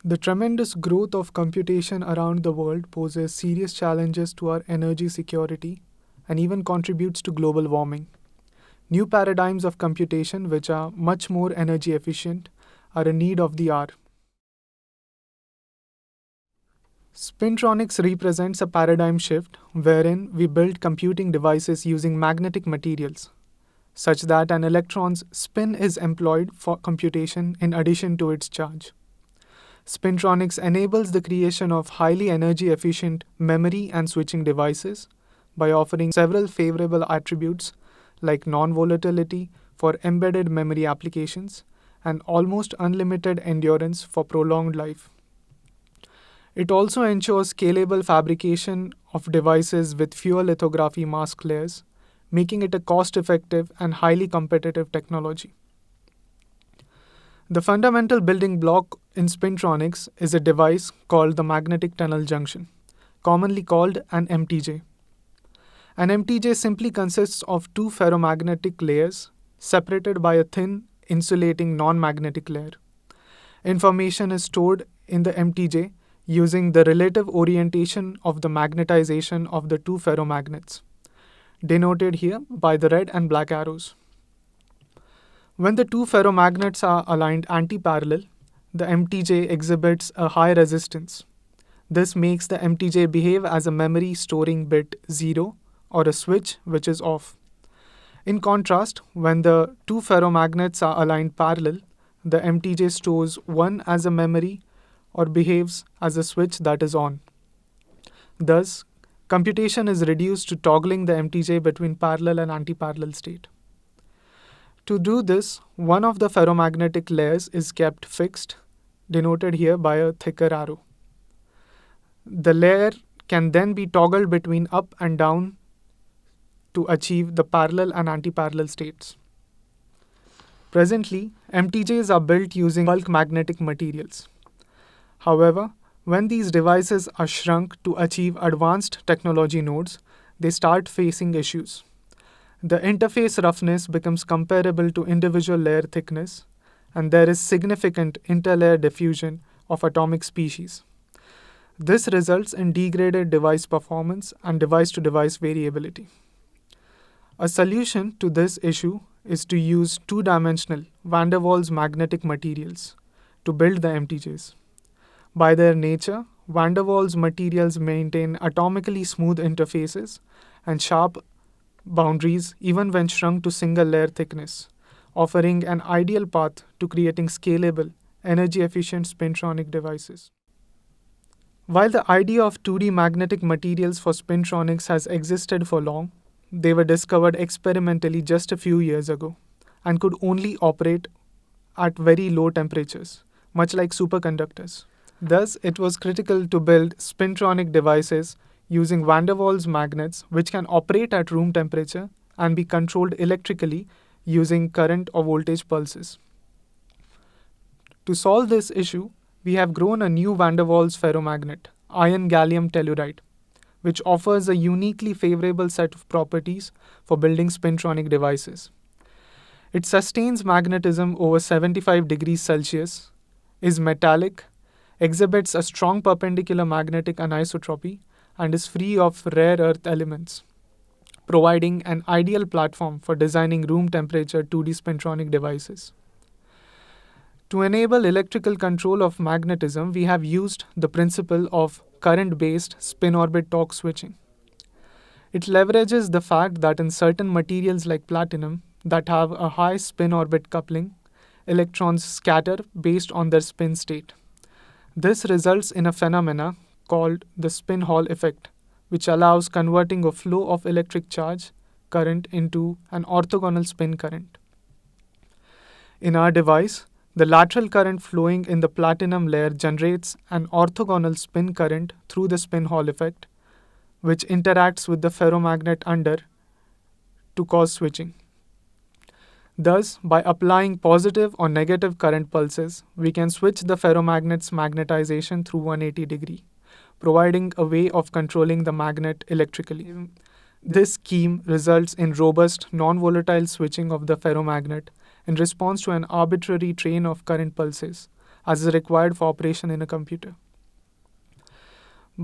The tremendous growth of computation around the world poses serious challenges to our energy security and even contributes to global warming. New paradigms of computation, which are much more energy efficient, are a need of the hour. Spintronics represents a paradigm shift wherein we build computing devices using magnetic materials, such that an electron's spin is employed for computation in addition to its charge. Spintronics enables the creation of highly energy efficient memory and switching devices by offering several favorable attributes like non volatility for embedded memory applications and almost unlimited endurance for prolonged life. It also ensures scalable fabrication of devices with fewer lithography mask layers, making it a cost effective and highly competitive technology. The fundamental building block in spintronics is a device called the magnetic tunnel junction, commonly called an MTJ. An MTJ simply consists of two ferromagnetic layers separated by a thin insulating non-magnetic layer. Information is stored in the MTJ using the relative orientation of the magnetization of the two ferromagnets, denoted here by the red and black arrows. When the two ferromagnets are aligned anti-parallel, the MTJ exhibits a high resistance. This makes the MTJ behave as a memory storing bit 0 or a switch which is off. In contrast, when the two ferromagnets are aligned parallel, the MTJ stores 1 as a memory or behaves as a switch that is on. Thus, computation is reduced to toggling the MTJ between parallel and anti-parallel state. To do this, one of the ferromagnetic layers is kept fixed, denoted here by a thicker arrow. The layer can then be toggled between up and down to achieve the parallel and anti-parallel states. Presently, MTJs are built using bulk magnetic materials. However, when these devices are shrunk to achieve advanced technology nodes, they start facing issues. The interface roughness becomes comparable to individual layer thickness, and there is significant interlayer diffusion of atomic species. This results in degraded device performance and device-to-device variability. A solution to this issue is to use two-dimensional van der Waals magnetic materials to build the MTJs. By their nature, van der Waals materials maintain atomically smooth interfaces and sharp boundaries even when shrunk to single layer thickness, offering an ideal path to creating scalable, energy-efficient spintronic devices. While the idea of 2D magnetic materials for spintronics has existed for long, they were discovered experimentally just a few years ago and could only operate at very low temperatures, much like superconductors. Thus, it was critical to build spintronic devices using van der Waals magnets which can operate at room temperature and be controlled electrically using current or voltage pulses. To solve this issue, we have grown a new van der Waals ferromagnet, iron gallium telluride, which offers a uniquely favorable set of properties for building spintronic devices. It sustains magnetism over 75 degrees Celsius, is metallic, exhibits a strong perpendicular magnetic anisotropy, and is free of rare earth elements, providing an ideal platform for designing room temperature 2D spintronic devices. To enable electrical control of magnetism, we have used the principle of current-based spin-orbit torque switching. It leverages the fact that in certain materials like platinum that have a high spin-orbit coupling, electrons scatter based on their spin state. This results in a phenomena called the spin Hall effect, which allows converting a flow of electric charge current into an orthogonal spin current. In our device, the lateral current flowing in the platinum layer generates an orthogonal spin current through the spin Hall effect, which interacts with the ferromagnet under to cause switching. Thus, by applying positive or negative current pulses, we can switch the ferromagnet's magnetization through 180 degree, providing a way of controlling the magnet electrically. This scheme results in robust, non-volatile switching of the ferromagnet in response to an arbitrary train of current pulses, as is required for operation in a computer.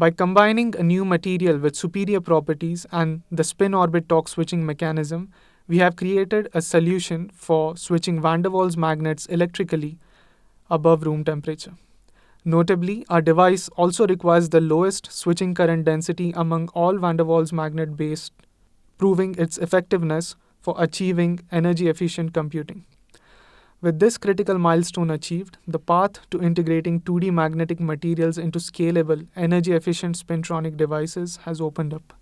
By combining a new material with superior properties and the spin-orbit torque switching mechanism, we have created a solution for switching van der Waals magnets electrically above room temperature. Notably, our device also requires the lowest switching current density among all van der Waals magnet based, proving its effectiveness for achieving energy-efficient computing. With this critical milestone achieved, the path to integrating 2D magnetic materials into scalable, energy-efficient spintronic devices has opened up.